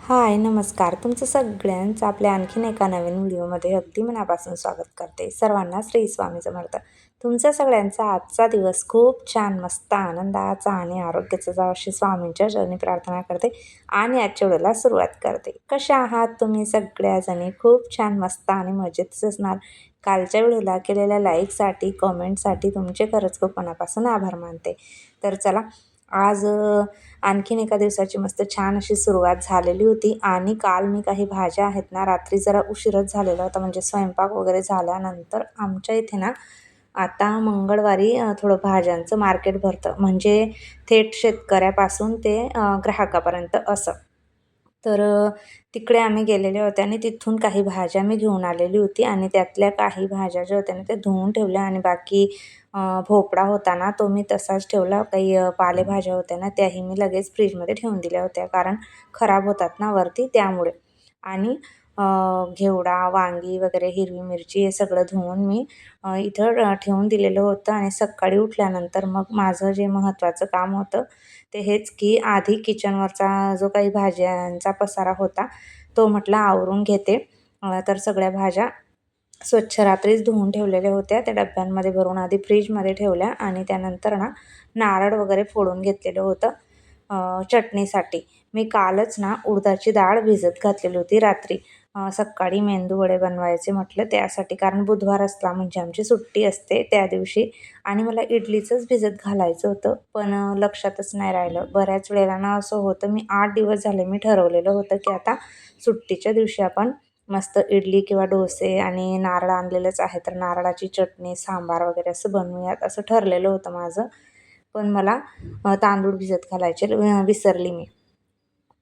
हाय, नमस्कार. तुमचं सगळ्यांचं आपल्या आणखीन एका नवीन व्हिडिओमध्ये अगदी मनापासून स्वागत करते. सर्वांना श्री स्वामी समर्थ. तुमच्या सगळ्यांचा आजचा दिवस खूप छान, मस्त, आनंदाचा आणि आरोग्याचा जावो अशी स्वामींच्या चरणी प्रार्थना करते आणि आजच्या व्हिडिओला सुरुवात करते. कशा आहात तुम्ही सगळ्याजणी? खूप छान, मस्त आणि मजेतच असणार. कालच्या व्हिडिओला केलेल्या लाईकसाठी, कमेंटसाठी तुमचे खरंच खूप मनापासून आभार मानते. तर चला, आज आणखीन एका दिवसाची मस्त छान अशी सुरुवात झालेली होती आणि काल मी काही भाज्या आहेत ना, रात्री जरा उशीरच झालेला होता, म्हणजे स्वयंपाक वगैरे झाल्यानंतर आमच्या इथे ना आता मंगळवारी थोडं भाज्यांचं मार्केट भरतं, म्हणजे थेट शेतकऱ्यापासून ते ग्राहकापर्यंत असं. तर तिकडे आम्ही गेलेले होते आणि तिथून काही भाज्या मी घेऊन आलेली होती आणि त्यातल्या काही भाज्या ज्या होत्या ना त्या धुवून ठेवल्या आणि बाकी भोपळा होता ना तो मी तसाच ठेवला. काही पालेभाज्या होत्या ना त्याही मी लगेच फ्रीजमध्ये ठेवून दिल्या होत्या, कारण खराब होतात ना वरती त्यामुळे. आणि घेवडा, वांगी वगैरे, हिरवी मिरची हे सगळं धुवून मी इथं ठेवून दिलेलं होतं. आणि सकाळी उठल्यानंतर मग माझं जे महत्त्वाचं काम होतं ते हेच, की आधी किचनवरचा जो काही भाज्यांचा पसारा होता तो म्हटलं आवरून घेते. तर सगळ्या भाज्या स्वच्छ रात्रीच धुवून ठेवलेल्या होत्या. त्या डब्यांमध्ये भरून आधी फ्रीजमध्ये ठेवल्या आणि त्यानंतर ना नारळ वगैरे फोडून घेतलेलं होतं चटणीसाठी. मी कालच ना उडदाची डाळ भिजत घातलेली होती रात्री. सकाळी मेंदू वडे बनवायचे म्हटलं त्यासाठी, कारण बुधवार असला म्हणजे आमची सुट्टी असते त्या दिवशी आणि मला इडलीचंच भिजत घालायचं होतं, पण लक्षातच नाही राहिलं. बऱ्याच वेळेला ना असं होतं, मी 8 दिवस झाले मी ठरवलेलं होतं, की आता सुट्टीच्या दिवशी आपण मस्त इडली किंवा डोसे, आणि नारळ आणलेलंच आहे तर नारळाची चटणी, सांबार वगैरे असं बनवूयात असं ठरलेलं होतं माझं. पण मला तांदूळ भिजत घालायचे विसरली मी.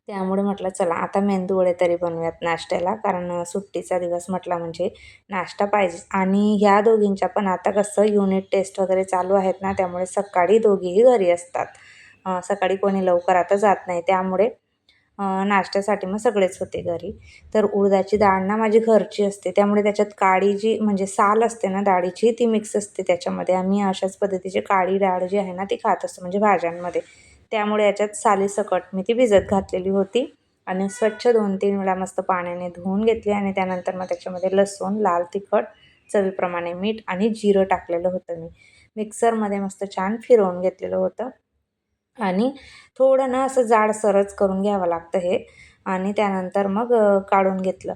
त्यामुळे म्हटलं चला आता मेंदू वडे तरी बनवूयात नाश्त्याला, कारण सुट्टीचा दिवस म्हटला म्हणजे नाश्ता पाहिजे. आणि ह्या दोघींच्या पण आता कसं युनिट टेस्ट वगैरे चालू आहेत ना, त्यामुळे सकाळी दोघीही घरी असतात. सकाळी कोणी लवकर आता जात नाही, त्यामुळे नाश्त्यासाठी मग सगळेच होते घरी. तर उडदाची डाळ ना माझी घरची असते, त्यामुळे त्याच्यात काळी जी म्हणजे साल असते ना डाळीची ती मिक्स असते त्याच्यामध्ये. आम्ही अशाच पद्धतीची काळी डाळ जी आहे ना ती खात असतो म्हणजे भाज्यांमध्ये. त्यामुळे याच्यात सालीसकट मी ती भिजत घातलेली होती आणि स्वच्छ 2-3 वेळा मस्त पाण्याने धुवून घेतली आणि त्यानंतर मग त्याच्यामध्ये लसूण, लाल तिखट, चवीप्रमाणे मीठ आणि जिरं टाकलेलं होतं मी. मिक्सरमध्ये मस्त छान फिरवून घेतलेलं होतं आणि थोडं ना असं जाडसरच करून घ्यावं लागतं हे. आणि त्यानंतर मग काढून घेतलं.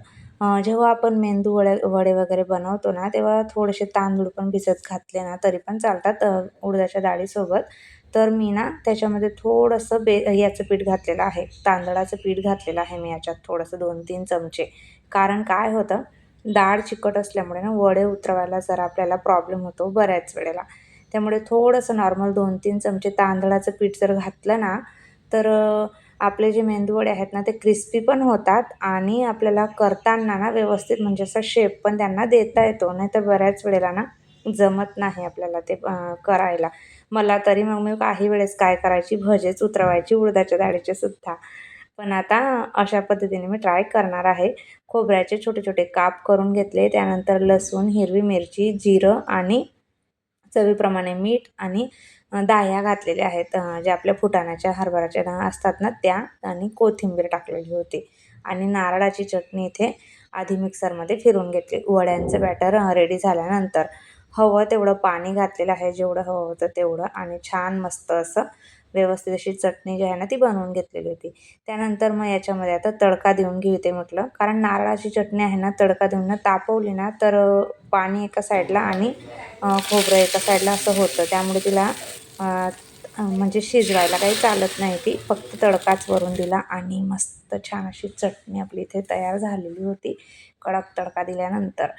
जेव्हा आपण मेंदू वडे वगैरे बनवतो ना, तेव्हा थोडेसे तांदूळ पण भिजत घातले ना तरी पण चालतात उडदाच्या डाळीसोबत. तर मी ना त्याच्यामध्ये थोडंसं याचं पीठ घातलेलं आहे, तांदळाचं पीठ घातलेलं आहे मी याच्यात थोडंसं 2-3 चमचे. कारण काय होतं, डाळ चिकट असल्यामुळे ना वडे उतरवायला जरा आपल्याला प्रॉब्लेम होतो बऱ्याच वेळेला. त्यामुळे थोडंसं नॉर्मल 2-3 चमचे तांदळाचं पीठ जर घातलं ना, तर आपले जे मेंदूवडे आहेत ना, ते क्रिस्पी पण होतात आणि आपल्याला करताना ना व्यवस्थित म्हणजे असा शेप पण त्यांना देता येतो. नाहीतर बऱ्याच वेळेला ना जमत नाही आपल्याला ते करायला. मला तरी मग मी काही वेळेस काय करायची, भजेच उतरवायची उडदाच्या डाळीचे सुद्धा. पण आता अशा पद्धतीने मी ट्राय करणार आहे. खोबऱ्याचे छोटे-छोटे काप करून घेतले. त्यानंतर लसूण, हिरवी मिरची, जिरं आणि चवीप्रमाणे मीठ आणि डाह्या घातलेल्या आहेत, ज्या आपल्या फुटाण्याच्या, हरभऱ्याच्या डाळ असतात ना त्या, आणि कोथिंबीर टाकलेली होती. आणि नारळाची चटणी इथे आधी मिक्सरमध्ये फिरवून घेतली. वड्यांचं बॅटर रेडी झाल्यानंतर हवं तेवढं पाणी घातलेलं आहे, जेवढं हवं होतं तेवढं, आणि छान मस्त असं व्यवस्थित अशी चटणी जी आहे ना ती बनवून घेतलेली होती. त्यानंतर मग याच्यामध्ये आता तडका देऊन घेते म्हटलं, कारण नारळाची चटणी आहे ना तडका देऊन ना तापवली ना तर पाणी एका साईडला आणि खोबरं एका साईडला असं होतं. त्यामुळे तिला म्हणजे शिजवायला काही चालत नाही, ती फक्त तडकाच वरून दिला आणि मस्त छान अशी चटणी आपली इथे तयार झालेली होती कडक तडका दिल्यानंतर.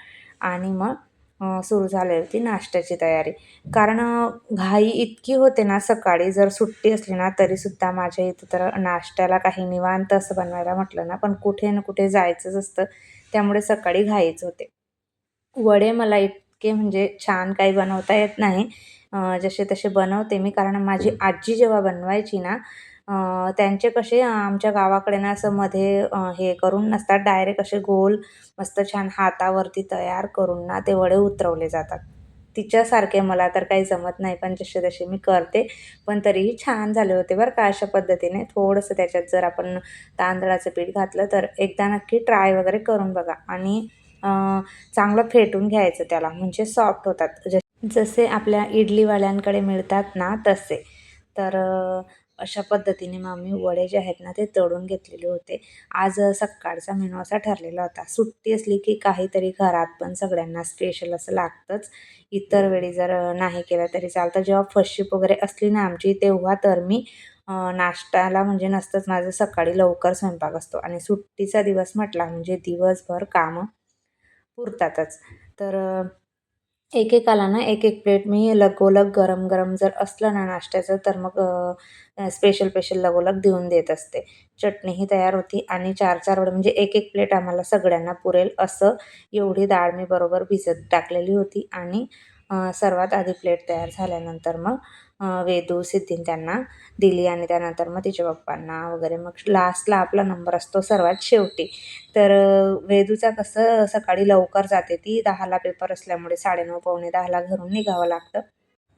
आणि मग सुरू झाली होती नाश्त्याची तयारी. कारण घाई इतकी होते ना सकाळी, जर सुट्टी असली ना तरीसुद्धा माझ्या इथं तर नाश्त्याला काही निवांत असं बनवायला म्हटलं ना, पण कुठे ना कुठे जायचंच असतं, त्यामुळे सकाळी घाईच होते. वडे मला इतके म्हणजे छान काही बनवता येत नाही. जसे तसे बनवते मी, कारण माझी आजी जेव्हा बनवायची ना, त्यांचे कसे आमच्या गावाकडे ना असं मध्ये हे करून नसतात, डायरेक्ट असे गोल मस्त छान हातावरती तयार करून ना ते वडे उतरवले जातात. तिच्यासारखे मला तर काही जमत नाही, पण जसे तसे मी करते. पण तरीही छान झाले होते बरं का. अशा पद्धतीने थोडंसं त्याच्यात जर आपण तांदळाचं पीठ घातलं तर एकदा नक्की ट्राय वगैरे करून बघा. आणि चांगलं फेटून घ्यायचं त्याला, म्हणजे सॉफ्ट होतात. जसे आपल्या इडलीवाल्यांकडे मिळतात ना तसे. तर अशा पद्धतीने मग मी वडे जे आहेत ना ते तळून घेतलेले होते. आज सकाळचा मेनू असा ठरलेला होता. सुट्टी असली की काहीतरी घरात पण सगळ्यांना स्पेशल असं लागतंच. इतर वेळी जर नाही केलं तरी चालतं. जेव्हा फर्स्ट शिफ्ट वगैरे असली ना आमची, तेव्हा तर मी नाश्त्याला म्हणजे नसतंच माझं, सकाळी लवकर स्वयंपाक असतो आणि सुट्टीचा दिवस म्हटला म्हणजे दिवसभर कामं पुरतातच. तर एकेकाला ना एक-एक प्लेट मी लगोलग गरम-गरम जर असलं ना नाश्त्याचं, तर मग स्पेशल लगोलग देऊन देत असते. चटणीही तयार होती आणि 4-4 वडे म्हणजे एक-एक प्लेट आम्हाला सगळ्यांना पुरेल असं एवढी डाळ मी बरोबर भिजत टाकलेली होती. आणि सर्वात आधी प्लेट तयार झाल्यानंतर मग वेदू, सिद्धीन त्यांना दिली आणि त्यानंतर मग तिच्या पप्पांना वगैरे. मग लास्टला आपला नंबर असतो सर्वात शेवटी. तर वेदूचा कसं सकाळी लवकर जाते ती, 10ला पेपर असल्यामुळे 9:30 पावणे 10ला घरून निघावं लागतं.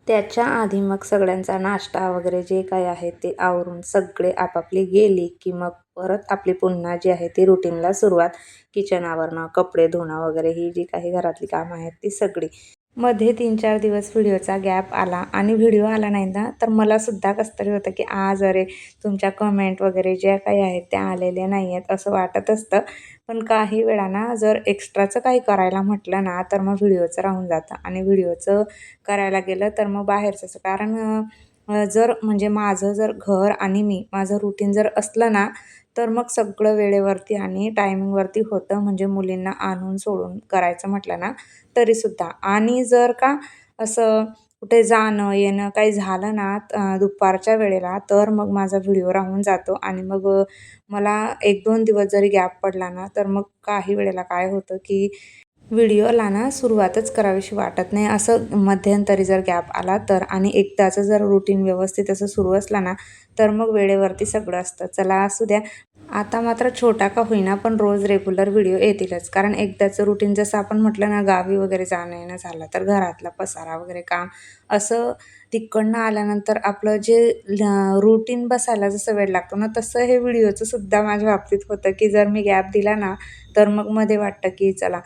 त्याच्या आधी मग सगळ्यांचा नाश्ता वगैरे जे काही आहे ते आवरून सगळे आपापली गेली, की मग परत आपली पुन्हा जी आहे ती रुटीनला सुरुवात. किचन आवरणं, कपडे धुणं वगैरे ही जी काही घरातली कामं आहेत ती सगळी. मध्ये 3-4 दिवस व्हिडिओचा गॅप आला आणि व्हिडिओ आला नाही ना, तर मलासुद्धा कसं तरी होतं, की आज अरे तुमच्या कमेंट वगैरे ज्या काही आहेत त्या आलेल्या नाही आहेत असं वाटत असतं. पण काही वेळा ना जर एक्स्ट्राचं काही करायला म्हटलं ना, तर मग व्हिडिओचं राहून जातं आणि व्हिडिओचं करायला गेलं तर मग बाहेरचं. कारण जर म्हणजे माझं जर घर आणि माझं रुटीन जर असलं ना, तर मग सगळं वेळेवरती आणि टायमिंगवरती होतं. म्हणजे मुलींना आणून सोडून करायचं म्हटलं ना तरीसुद्धा. आणि जर का असं कुठे जाणं येणं काही झालं ना दुपारच्या वेळेला, तर मग माझा व्हिडिओ राहून जातो आणि मग मला 1-2 दिवस जरी गॅप पडला ना, तर मग काही वेळेला काय होतं की व्हिडिओला ना सुरुवातच करावीशी वाटत नाही. असं मध्यंतरी जर गॅप आला तर. आणि एकदाचं जर रुटीन व्यवस्थित असं सुरू असलं ना, तर मग वेळेवरती सगळं असतं. चला असू द्या. आता मात्र छोटा का होईना पण रोज रेग्युलर व्हिडिओ येतीलच. कारण एकदाचं रुटीन जसं आपण म्हटलं ना, गावी वगैरे जाणं येणं झालं तर घरातला पसारा वगैरे काम असं तिकडनं आल्यानंतर आपलं जे रुटीन बसायला जसं वेळ लागतो ना, तसं हे व्हिडिओचं सुद्धा माझ्या बाबतीत होतं, की जर मी गॅप दिला ना, तर मग मध्ये वाटतं की चला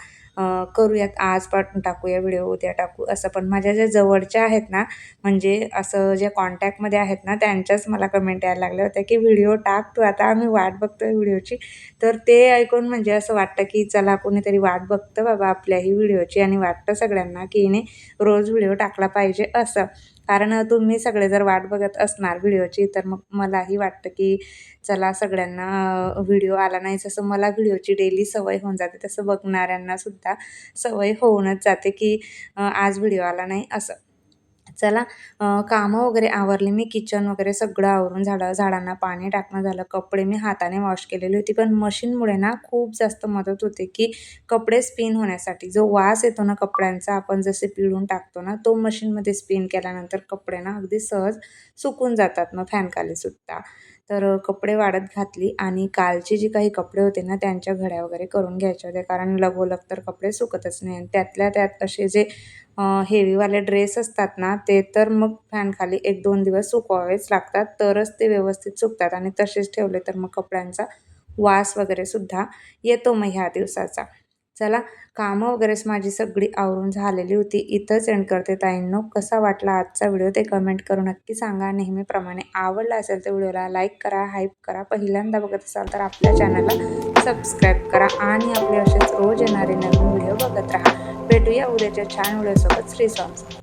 करूयात, आज टाकूया व्हिडिओ, उद्या टाकू असं. पण माझ्या ज्या जवळच्या आहेत ना, म्हणजे असं ज्या कॉन्टॅक्टमध्ये आहेत ना, त्यांच्याच मला कमेंट यायला लागल्या होत्या, की "व्हिडिओ टाक तू आता, आम्ही वाट बघतोय व्हिडिओची." तर ते ऐकून म्हणजे असं वाटतं, की चला कोणीतरी वाट बघतं बाबा आपल्याही व्हिडिओची आणि वाटतं सगळ्यांना, की हिने रोज व्हिडिओ टाकला पाहिजे असं. कारण तुम्ही सगळे जर वाट बघत असणार व्हिडिओची, तर मग मलाही वाटतं, की चला सगळ्यांना व्हिडिओ आला नाही. जसं मला व्हिडिओची डेली सवय होऊन जाते, तसं बघणाऱ्यांना सुद्धा सवय होऊनच जाते, की आज व्हिडिओ आला नाही असं. चला कामं वगैरे आवरली मी. किचन वगैरे सगळं आवरून झालं. झाडांना पाणी टाकणं झालं. कपडे मी हाताने वॉश केलेली होती. पण मशीनमुळे ना खूप जास्त मदत होते, की कपडे स्पिन होण्यासाठी. जो वास येतो ना कपड्यांचा, आपण जसे पिळून टाकतो ना, तो मशीनमध्ये स्पिन केल्यानंतर कपडे ना अगदी सहज सुकून जातात मग फॅनखाली सुद्धा. तर कपडे वाळत घातली आणि कालचे जे काही कपडे होते ना, त्यांच्या घड्या वगैरे करून घ्यायच्या होत्या. कारण लगोलग तर कपडे सुकतच नाही. आणि त्यातल्या त्यात असे जे हेवीवाले ड्रेस असतात ना, ते तर मग फॅनखाली 1-2 दिवस सुकवावेच लागतात, तरच ते व्यवस्थित सुकतात. आणि तसेच ठेवले तर मग कपड्यांचा वास वगैरे सुद्धा येतो मग ह्या दिवसाचा. चला कामं वगैरेच माझी सगळी आवरून झालेली होती. इथंच एंड करते ताईंनो. कसा वाटला आजचा व्हिडिओ ते कमेंट करून नक्की सांगा. नेहमीप्रमाणे आवडला असेल तर व्हिडिओला लाईक करा, हाईप करा. पहिल्यांदा बघत असाल तर आपल्या चॅनलला सबस्क्राईब करा आणि आपले असेच रोज येणारे नवीन व्हिडिओ बघत राहा. भेटूया उद्याच्या छान व्हिडिओसोबत. श्री स्वामी